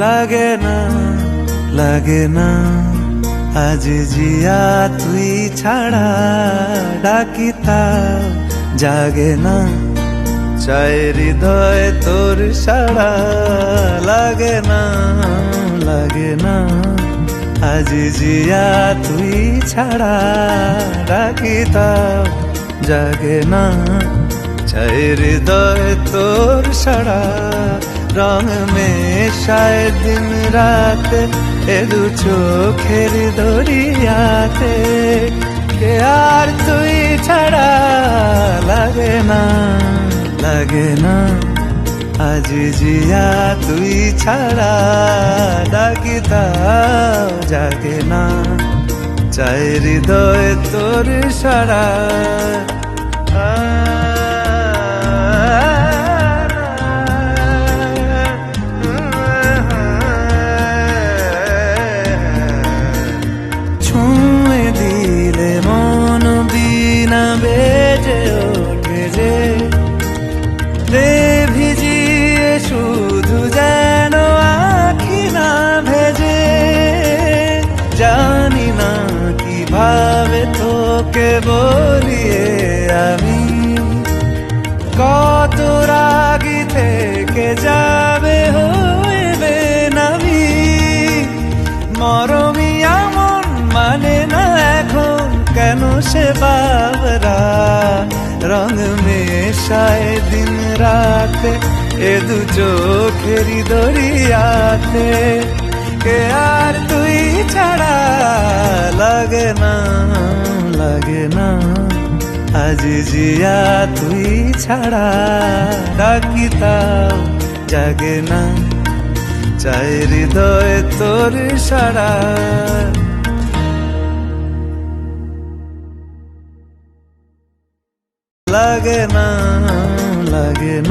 লাগে না লাগে না আজ জিয়া তুই ছাড়া ডাকিতা জাগে না চাই হৃদয় তোর সাড়া লাগে না আজ জিয়া তুই ছাড়া ডাকিতা জাগে না চাই হৃদয় তোর সাড়া রং মেশায় দিন রাত এ দু চোখের দরিয়াতে কে আর তুই ছাড়া লাগে না আজ জিয়া তুই ছাড়া ডাকিতা জাগে না চাই হৃদয় তোর সাড়া ছুঁয়ে দিলে মন বিনা বেজে ওঠে যে রে ভিজিয়ে শুধু যেন আখি না ভেজে জানি না কিভাবে তোকে বলিয়ে আমি কত রাগি থেকে যাবে হইবে নামি মরমি আমন মানে না এখন কেন সে বাবরা রং মেশায় দিন রাতে এ দু চোখেরি দরিয়াতে কে আর তুই ছাড়া লাগে না আজ জিয়া তুই ছাড়া ডাকিতাও জাগে না চাই হৃদয় তোর সাড়া লাগে না